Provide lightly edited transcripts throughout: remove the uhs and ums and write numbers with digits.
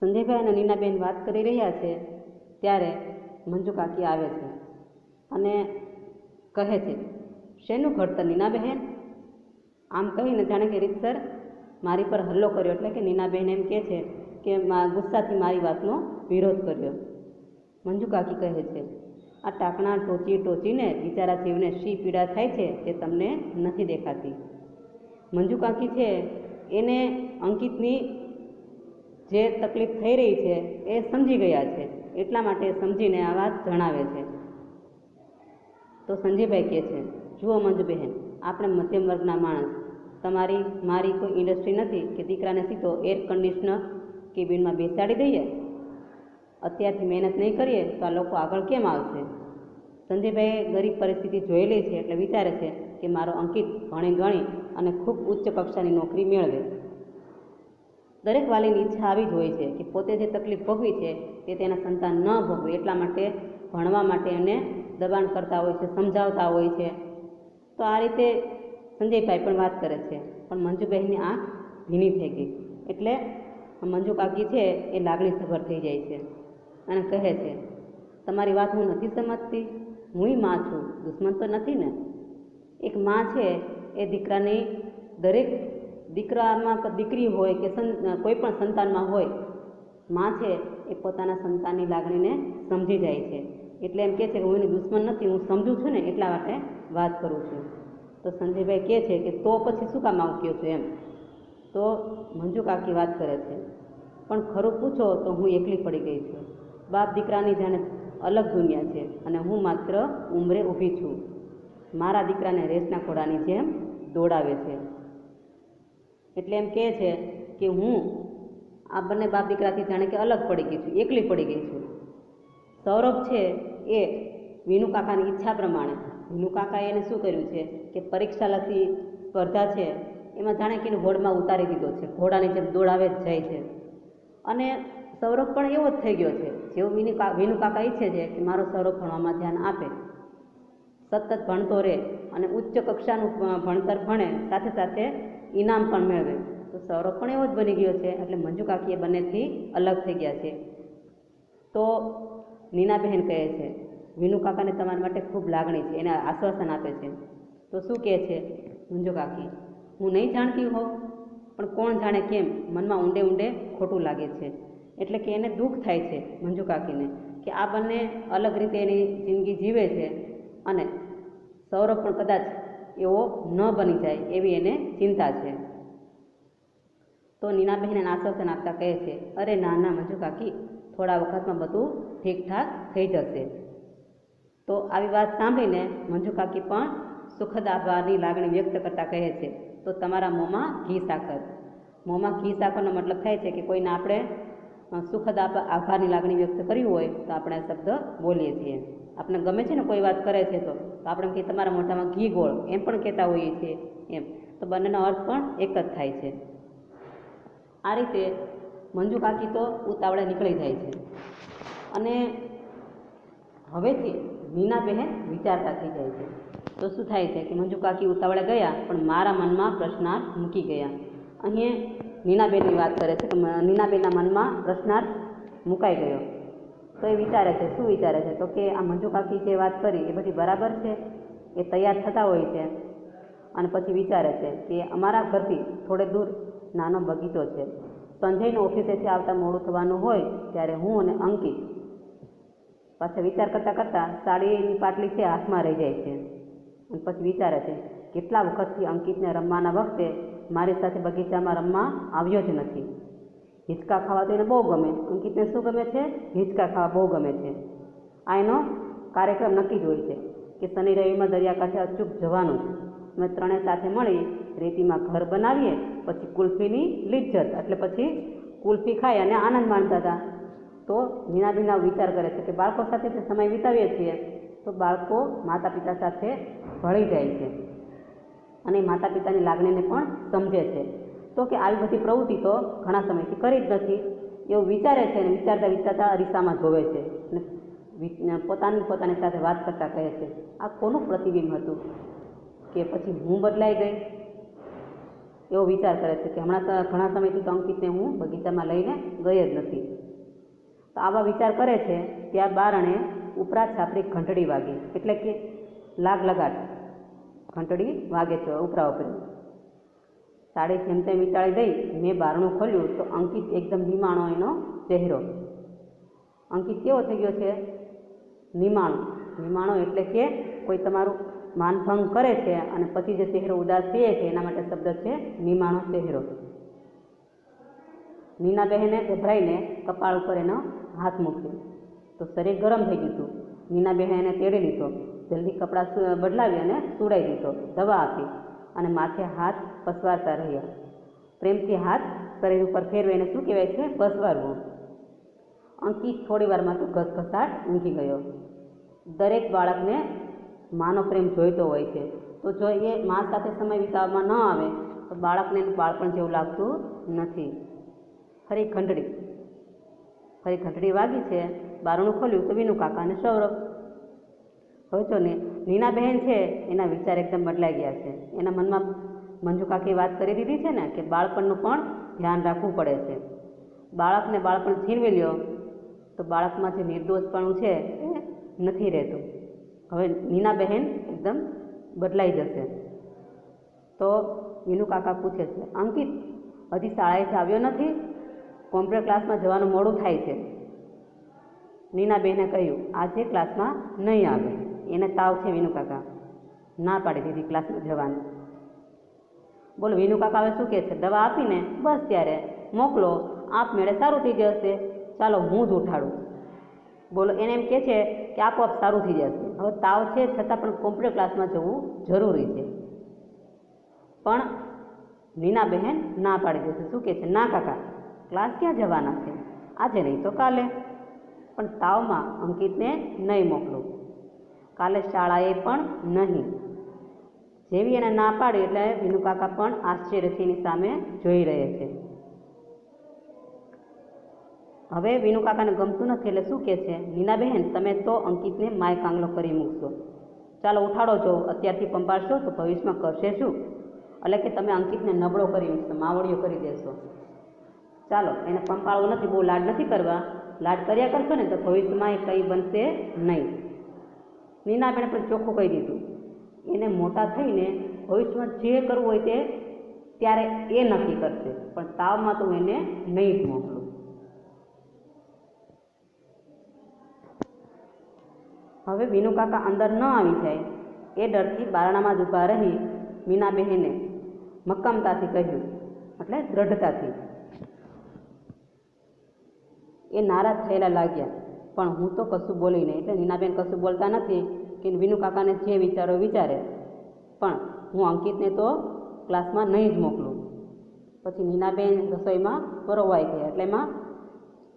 સંજયભાઈ અને નીનાબેન વાત કરી રહ્યા છે ત્યારે મંજુ કાકી આવે છે અને કહે છે, શેનું ઘડતર નીનાબહેન? આમ કહીને જાણે કે રીતસર મારી પર હલ્લો કર્યો. એટલે કે નીનાબહેન એમ કહે છે કે ગુસ્સાથી મારી વાતનો વિરોધ કર્યો. મંજુ કાકી કહે છે, આ ટાંકણા ટોચીને બિચારા જીવને શી પીડા થાય છે તે તમને નથી દેખાતી. મંજુ કાકી છે એને અંકિતની જે તકલીફ થઈ રહી છે એ સમજી ગયા છે, એટલા માટે સમજીને આ વાત જણાવે છે. તો સંજયભાઈ કહે છે, જુઓ મંજુબહેન, આપણે મધ્યમ વર્ગના માણસ, મારી કોઈ ઇન્ડસ્ટ્રી નથી કે દીકરાને સીધો એર કન્ડિશનર કેબિનમાં બેસાડી દઈએ. અત્યારથી મહેનત નહીં કરીએ તો આ લોકો આગળ કેમ આવશે? સંજયભાઈએ ગરીબ પરિસ્થિતિ જોયેલી છે એટલે વિચારે છે કે મારો અંકિત ભણી ગણી અને ખૂબ ઉચ્ચ કક્ષાની નોકરી મેળવે. દરેક વાલીની ઈચ્છા આવી જ હોય છે કે પોતે જે તકલીફ ભોગવી છે તે તેના સંતાન ન ભોગવે, એટલા માટે ભણવા માટે એને દબાણ કરતા હોય છે, સમજાવતા હોય છે. તો આ રીતે સંજયભાઈ પણ વાત કરે છે, પણ મંજુબહેનની આંખ ભીની થઈ ગઈ. એટલે મંજુ કાકી છે એ લાગણીસભર થઈ જાય છે અને કહે છે, તમારી વાત હું નથી સમજતી. હુંય માં છું, દુશ્મન તો નથી ને. એક માં છે એ દીકરાની, દરેક દીકરામાં દીકરી હોય કે કોઈ પણ સંતાનમાં હોય, માં છે એ પોતાના સંતાનની લાગણીને સમજી જાય છે. એટલે એમ કહે છે કે હું એની દુશ્મન નથી, હું સમજું છું ને એટલા માટે વાત કરું છું. તો સંજયભાઈ કહે છે કે તો પછી શું કામ આવું કહો છો એમ? તો મંજુ કાકી વાત કરે છે, પણ ખરું પૂછો તો હું એકલી પડી ગઈ છું. બાપ દીકરાની જાણે અલગ દુનિયા છે અને હું માત્ર ઉંમરે ઊભી છું. મારા દીકરાને રેસના ઘોડાની જેમ દોડાવે છે. એટલે એમ કહે છે કે હું આ બંને બાપ દીકરાથી જાણે કે અલગ પડી ગઈ છું, એકલી પડી ગઈ છું. સૌરભ છે એ વિનુ કાકાની ઈચ્છા પ્રમાણે, વિનુ કાકાએ એને શું કર્યું છે કે પરીક્ષાલક્ષી સ્પર્ધા છે એમાં જાણે કે એને હોડમાં ઉતારી દીધો છે, ઘોડાની જેમ દોડાવે જ જાય છે. અને સૌરભ પણ એવો જ થઈ ગયો છે. જેવું વિનુ કાકા ઈચ્છે છે કે મારો સૌરભ ભણવામાં ધ્યાન આપે, સતત ભણતો રહે અને ઉચ્ચ કક્ષાનું ભણતર ભણે, સાથે સાથે ઇનામ પણ મેળવે. તો સૌરભ પણ એવો જ બની ગયો છે. એટલે મંજુ કાકી એ બંનેથી અલગ થઈ ગયા છે. તો નીનાબહેન કહે છે, વિનુ કાકાને તમારા માટે ખૂબ લાગણી છે, એને આશ્વાસન આપે છે. તો શું કહે છે મંજુ કાકી, હું નહીં જાણતી હોઉં, પણ કોણ જાણે કેમ મનમાં ઊંડે ઊંડે ખોટું લાગે છે. એટલે કે એને દુઃખ થાય છે મંજુ કાકીને કે આ બંને અલગ રીતે એની જિંદગી જીવે છે અને સૌરભ પણ કદાચ એવો ન બની જાય એવી એને ચિંતા છે. તો નીનાબહેને આશ્વાસન આપતા કહે છે, અરે ના ના મંજુ કાકી, થોડા વખતમાં બધું ઠીકઠાક થઈ જશે. તો આવી વાત સાંભળીને મંજુ કાકી પણ સુખદ આભારની લાગણી વ્યક્ત કરતા કહે છે, તો તમારા મોંમાં ઘી સાકર. મોંમાં ઘી સાકરનો મતલબ થાય છે કે કોઈને આપણે સુખદ આભારની લાગણી વ્યક્ત કરવી હોય તો આપણે આ શબ્દ બોલીએ છીએ. આપણે ગમે છે ને કોઈ વાત કરે છે તો આપણે કહીએ તમારા મોઢામાં ઘી ગોળ, એમ પણ કહેતા હોઈએ છીએ એમ. તો બંનેનો અર્થ પણ એક જ થાય છે. આ રીતે મંજુ કાકી તો ઉતાવળે નીકળી જાય છે અને હવેથી નીનાબહેન વિચારતા થઈ જાય છે. તો શું થાય છે કે મંજુ કાકી ઉતાવળે ગયા પણ મારા મનમાં પ્રશ્નાર્થ મૂકી ગયા. અહીં નીનાબેનની વાત કરે છે કે નીનાબેનના મનમાં પ્રશ્નાર્થ મુકાઈ ગયો. તો એ વિચારે છે, શું વિચારે છે? તો કે આ મંજુ કાકી જે વાત કરી એ બધી બરાબર છે. એ તૈયાર થતા હોય છે અને પછી વિચારે છે કે અમારા ઘરથી થોડે દૂર નાનો બગીચો છે. સંજયને ઓફિસેથી આવતા મોડું થવાનું હોય ત્યારે હું અને અંકિત પાછા વિચાર કરતાં કરતાં સાડીની પાટલી છે હાથમાં રહી જાય છે. અને પછી વિચારે છે, કેટલા વખતથી અંકિતને રમવાના વખતે મારી સાથે બગીચામાં રમવા આવ્યો જ નથી. હિંચકા ખાવા તો એને બહુ ગમે. અંકિતને શું ગમે છે? હિંચકા ખાવા બહુ ગમે છે. આ એનો કાર્યક્રમ નક્કી જ હોય છે કે શનિ રવિમાં દરિયાકાંઠે અચૂક જવાનું જ. અમે ત્રણેય સાથે મળી રેતીમાં ઘર બનાવીએ, પછી કુલ્ફીની લિજ્જત, એટલે પછી કુલ્ફી ખાઈ અને આનંદ માણતા હતા. તો નીનાબેન વિચાર કરે છે કે બાળકો સાથે જે સમય વિતાવીએ છીએ તો બાળકો માતા પિતા સાથે ભળી જાય છે અને માતા પિતાની લાગણીને પણ સમજે છે. તો કે આવી બધી પ્રવૃત્તિ તો ઘણા સમયથી કરી જ નથી એવું વિચારે છે અને વિચારતા વિચારતા અરીસામાં જોવે છે અને પોતાની સાથે વાત કરતા કહે છે, આ કોનું પ્રતિબિંબ હતું કે પછી હું બદલાઈ ગઈ? એવો વિચાર કરે છે કે ઘણા સમયથી તો અંકિતને હું બગીચામાં લઈને ગઈ જ નથી. તો આવા વિચાર કરે છે ત્યાં બારણે ઉપરા છાપરી ઘંટડી વાગી, એટલે કે લાગ લગાટ ઘંટડી વાગે છે ઉપરા ઉપરી. સાડી જેમ તેમ વિચારી દઈ મેં બારણું ખોલ્યું તો અંકિત એકદમ નિમાણો એનો ચહેરો. અંકિત કેવો થઈ ગયો છે? નિમાણો એટલે કે કોઈ તમારું માનભંગ કરે છે અને પછી જે ચહેરો ઉદાસ થઈએ છે એના માટે શબ્દ છે નિમાણો ચહેરો. નીનાબહેને ગભરાઈને કપાળ ઉપર એનો હાથ મૂક્યો તો શરીર ગરમ થઈ ગયું હતું. નીનાબહેને એને તેડી લીધો, જલ્દી કપડાં બદલાવી અને સુડાઈ દીધો, દવા આપી અને માથે હાથ પસવારતા રહ્યા. પ્રેમથી હાથ શરીર ઉપર ફેરવે એને શું કહેવાય છે? પસવારવું. અંકિત થોડી વારમાં તો ઘસઘસાટ ઊંઘી ગયો. દરેક બાળકને માનો પ્રેમ જોઈતો હોય છે, તો જો એ મા સાથે સમય વિતાવવામાં ન આવે તો બાળકને બાળપણ જેવું લાગતું નથી. ફરી ઘંટડી વાગી છે. બારણું ખોલ્યું તો વિનુ કાકા અને સૌરભ. હવે જો ને નીનાબહેન છે એના વિચાર એકદમ બદલાઈ ગયા છે. એના મનમાં મંજુ કાકી વાત કરી દીધી છે ને કે બાળપણનું પણ ધ્યાન રાખવું પડે છે. બાળકને બાળપણ છીનવી લ્યો તો બાળકમાં જે નિર્દોષપણું છે એ નથી રહેતું. હવે નીનાબહેન એકદમ બદલાઈ જશે. તો વિનુ કાકા પૂછે છે, અંકિત હજી શાળાએથી આવ્યો નથી? કોમ્પ્યુટર ક્લાસમાં જવાનું મોડું થાય છે. નીનાબહેને કહ્યું, આજે ક્લાસમાં નહીં આવે, એને તાવ છે. વિનુ કાકા ના પાડી દીધી ક્લાસમાં જવાની. બોલો વિનુ કાકા હવે શું કહે છે? દવા આપીને બસ ત્યારે મોકલો, આપમેળે સારું થઈ જશે. ચાલો હું જ ઉઠાડું. બોલો એને એમ કહે છે કે આપોઆપ સારું થઈ જશે. હવે તાવ છે છતાં પણ કોમ્પ્યુટર ક્લાસમાં જવું જરૂરી છે. પણ નીનાબહેન ના પાડી દેશે. શું કહે છે? ના કાકા, ક્લાસ ક્યાં જવાના છે? આજે નહીં તો કાલે. પણ તાવમાં અંકિતને નહીં મોકલું, કાલે શાળાએ પણ નહીં. જેવી એને ના પાડી એટલે વિનુ કાકા પણ આશ્ચર્યથી એની સામે જોઈ રહે છે. હવે વિનુ કાકાને ગમતું નથી એટલે શું કહે છે? નીનાબહેન તમે તો અંકિતને માય કાંગલો કરી મૂકશો. ચાલો ઉઠાડો જો, અત્યારથી પંપાડશો તો ભવિષ્યમાં કરશે શું? એટલે કે તમે અંકિતને નબળો કરી મૂકશો, માવડીઓ કરી દેશો. ચાલો એને પંપાળવો નથી, બહુ લાડ નથી કરવા. લાડ કર્યા કરશો ને તો ભવિષ્યમાં એ કંઈ બનશે નહીં. નીનાબેને પણ ચોખ્ખું કહી દીધું, એને મોટા થઈને ભવિષ્યમાં જે કરવું હોય તે ત્યારે એ નક્કી કરશે, પણ તાવમાં તો એને નહીં જ મોકલું. હવે વિનુ કાકા અંદર ન આવી જાય એ ડરથી બારણામાં જ ઊભા રહી મીનાબહેને મક્કમતાથી કહ્યું, એટલે દ્રઢતાથી. એ નારાજ થયેલા લાગ્યા, પણ હું તો કશું બોલી નહીં. એટલે નીનાબેન કશું બોલતા નથી કે વિનુ કાકાને જે વિચારો વિચારે, પણ હું અંકિતને તો ક્લાસમાં નહીં જ મોકલું. પછી નીનાબેન રસોઈમાં પરોવાઈ ગયા, એટલે એમાં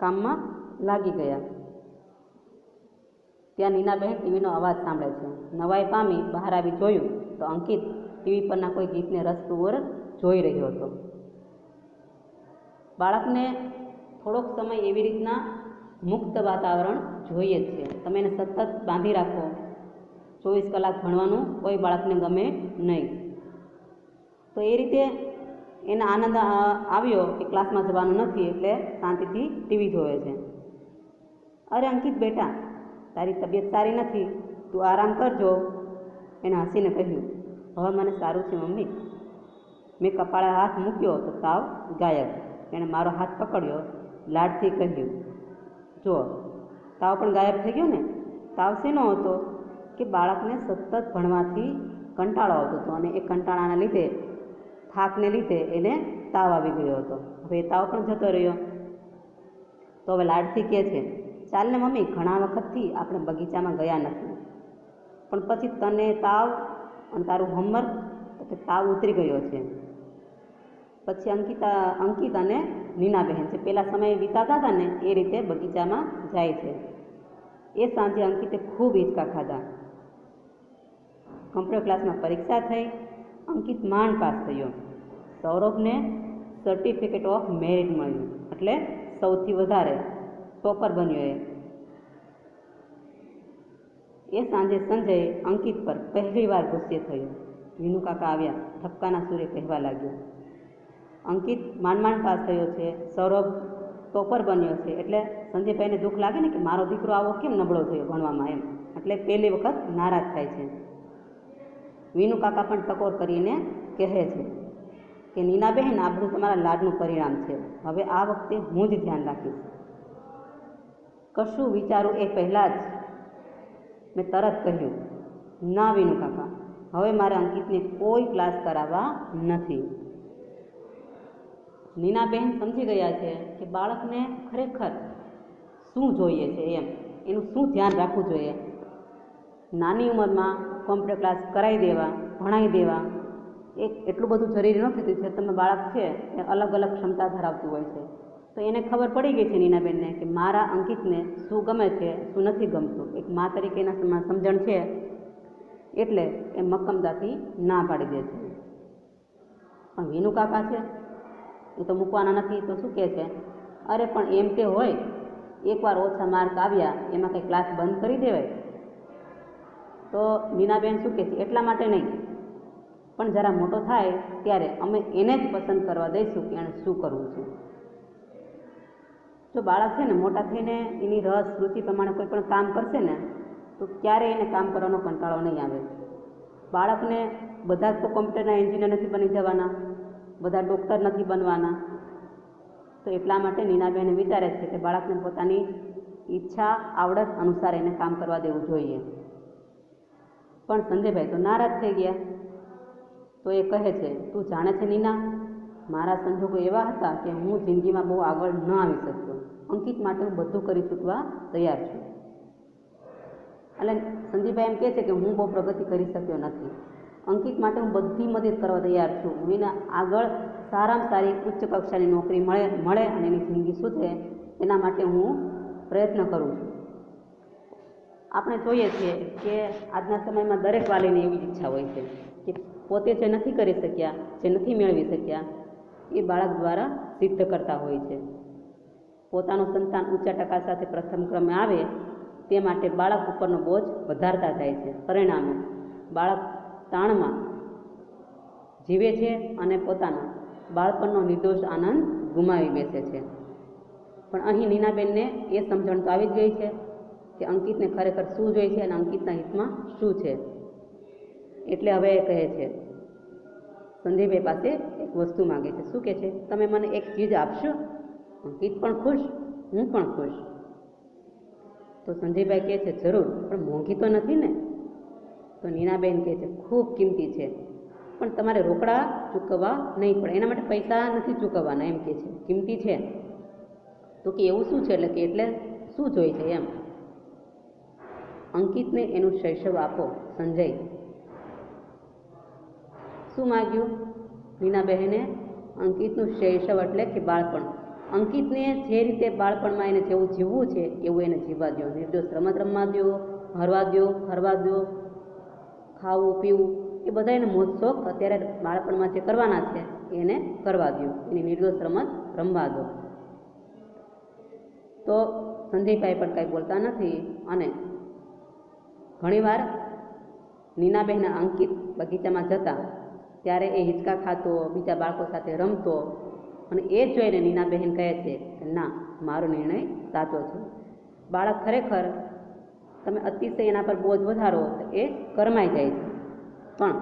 કામમાં લાગી ગયા. ત્યાં નીનાબહેન ટીવીનો અવાજ સાંભળે છે. નવાઈ પામી બહાર આવી જોયું તો અંકિત ટીવી પરના કોઈ ગીતને રસપૂર્વક જોઈ રહ્યો હતો. બાળકને થોડોક સમય એવી રીતના મુક્ત વાતાવરણ જોઈએ જ છે. તમે એને સતત બાંધી રાખો, 24 કલાક ભણવાનું કોઈ બાળકને ગમે નહીં. તો એ રીતે એને આનંદ આવ્યો કે ક્લાસમાં જવાનું નથી, એટલે શાંતિથી ટીવી જોવે છે. અરે અંકિત બેટા, તારી તબિયત સારી નથી, તું આરામ કરજો, એને હસીને કહ્યું. હવે મને સારું છે મમ્મી. મેં કપાળે હાથ મૂક્યો તો તાવ ગાયબ. એણે મારો હાથ પકડ્યો, લાડથી કહ્યું, જો તાવ પણ ગાયબ થઈ ગયો ને. તાવ શેનો હતો કે બાળકને સતત ભણવાથી કંટાળો આવતો હતો, અને એ કંટાળાના લીધે, થાકને લીધે એને તાવ આવી ગયો હતો. હવે એ તાવ પણ જતો રહ્યો. તો હવે લાડથી કહે છે, ચાલ ને મમ્મી, ઘણા વખતથી આપણે બગીચામાં ગયા નથી, પણ પછી તને તાવ અને તારું હોમવર્ક, તો તાવ ઉતરી ગયો છે. પછી અંકિત અને નીનાબહેન જે પહેલાં સમય વિતાતા હતા ને એ રીતે બગીચામાં જાય છે. એ સાંજે અંકિતે ખૂબ હિંચકા ખાધા. કમ્પ્યુટર ક્લાસમાં પરીક્ષા થઈ. અંકિત માંડ પાસ થયો. સૌરભને સર્ટિફિકેટ ઓફ મેરિટ મળ્યું, એટલે સૌથી વધારે ટોપર બન્યો. એ સાંજે સંજય અંકિત પર પહેલી વાર ગુસ્સે થયો. વિનુ કાકા આવ્યા, ઠપકાના સૂરે કહેવા લાગ્યો, અંકિત માંડ પાસ થયો છે, સૌરભ ટોપર બન્યો છે, એટલે સંજયભાઈને દુઃખ લાગે ને કે મારો દીકરો આવો કેમ નબળો થયો ભણવામાં એમ, એટલે પહેલી વખત નારાજ થાય છે. વિનુ કાકા પણ ટકોર કરીને કહે છે કે નીનાબહેન, આ બધું તમારા લાડનું પરિણામ છે, હવે આ વખતે હું જ ધ્યાન રાખીશ. કશું વિચારું એ પહેલાં જ મેં તરત કહ્યું, ના વિનુ કાકા, હવે મારે અંકિતને કોઈ ક્લાસ કરાવવા નથી. નીનાબહેન સમજી ગયા છે કે બાળકને ખરેખર શું જોઈએ છે એમ, એનું શું ધ્યાન રાખવું જોઈએ. નાની ઉંમરમાં કોમ્પ્યુટર ક્લાસ કરાવી દેવા, ભણાવી દેવા એટલું બધું જરૂરી નથી છે. તમે બાળક છે એ અલગ અલગ ક્ષમતા ધરાવતું હોય છે, તો એને ખબર પડી ગઈ છે નીનાબેનને કે મારા અંકિતને શું ગમે છે, શું નથી ગમતું. એક મા તરીકે એના સમજણ છે, એટલે એ મક્કમતાથી ના પાડી દે છે. પણ વિનુ કાકા છે એ તો મૂકવાના નથી, તો શું કહે છે, અરે પણ એમ કે હોય, એકવાર ઓછા માર્ક આવ્યા એમાં કંઈ ક્લાસ બંધ કરી દેવાય. તો નીનાબેન શું કહે છે, એટલા માટે નહીં, પણ જરા મોટો થાય ત્યારે અમે એને જ પસંદ કરવા દઈશું કે એણે શું કરવું છે. જો બાળક છે ને મોટા થઈને એની રસ રુચિ પ્રમાણે કોઈ પણ કામ કરશે ને, તો ક્યારેય એને કામ કરવાનો કંટાળો નહીં આવે. બાળકને બધા જ તો કોમ્પ્યુટરના એન્જિનિયર નથી બની જવાના, બધા ડૉક્ટર નથી બનવાના. તો એટલા માટે નીનાબેન વિચારે છે કે બાળકને પોતાની ઈચ્છા આવડત અનુસાર એને કામ કરવા દેવું જોઈએ. પણ સંજયભાઈ તો નારાજ થઈ ગયા. તો એ કહે છે, તું જાણે છે નીના, મારા સંજોગો એવા હતા કે હું જિંદગીમાં બહુ આગળ ન આવી શક્યો. અંકિત માટે હું બધું કરી ચૂકવા તૈયાર છું. એટલે સંજયભાઈ એમ કહે છે કે હું બહુ પ્રગતિ કરી શક્યો નથી. અંકિત માટે હું બધી મદદ કરવા તૈયાર છું. હું એને આગળ સારામાં સારી ઉચ્ચ કક્ષાની નોકરી મળે અને એની જિંદગી સુધરે, એના માટે હું પ્રયત્ન કરું છું. આપણે જોઈએ છીએ કે આજના સમયમાં દરેક વાલીની એવી ઈચ્છા હોય છે કે પોતે જે નથી કરી શક્યા, જે નથી મેળવી શક્યા, એ બાળક દ્વારા સિદ્ધ કરતા હોય છે. પોતાનું સંતાન ઊંચા ટકા સાથે પ્રથમ ક્રમે આવે તે માટે બાળક ઉપરનો બોજ વધારતા જાય છે. પરિણામે બાળક તાણમાં જીવે છે અને પોતાનો બાળપણનો નિર્દોષ આનંદ ગુમાવી બેસે છે. પણ અહીં નીનાબેનને એ સમજણ તો આવી જ ગઈ છે કે અંકિતને ખરેખર શું જોઈએ છે અને અંકિતના હિતમાં શું છે. એટલે હવે એ કહે છે, સંજયભાઈ પાસે એક વસ્તુ માગે છે. શું કહે છે, તમે મને એક ચીજ આપશો? અંકિત પણ ખુશ, હું પણ ખુશ. તો સંજયભાઈ કહે છે, જરૂર, પણ મોંઘી તો નથી ને? તો નીનાબેન કહે છે, ખૂબ કિંમતી છે, પણ તમારે રોકડા ચૂકવવા નહીં પડે, એના માટે પૈસા નથી ચૂકવવાના, એમ કહે છે. કિંમતી છે તો કે એવું શું છે? એટલે શું જોઈએ છે એમ. અંકિતને એનું શૈશવ આપો. સંજય શું માગ્યું નીનાબહેને? અંકિતનું શૈશવ એટલે કે બાળપણ. અંકિતને જે રીતે બાળપણમાં એને જેવું જીવવું છે એવું એને જીવવા દો. નિર્દોષ રમત રમવા દો, હરવા દો, ફરવા દો, ખાવું પીવું એ બધા એને મોજ શોખ અત્યારે બાળપણમાં જે કરવાના છે એને કરવા દો. એની નિર્દોષ રમત રમવા દો. તો સંજયભાઈ પણ કાંઈ બોલતા નથી. અને ઘણીવાર નીનાબહેન અંકિત બગીચામાં જતા ત્યારે એ હિંચકા ખાતો, બીજા બાળકો સાથે રમતો, અને એ જોઈને નીનાબહેન કહે છે કે ના, મારો નિર્ણય સાચો છે. બાળક ખરેખર તમે અતિશય એના પર બોજ વધારો તો એ કરમાઈ જાય છે, પણ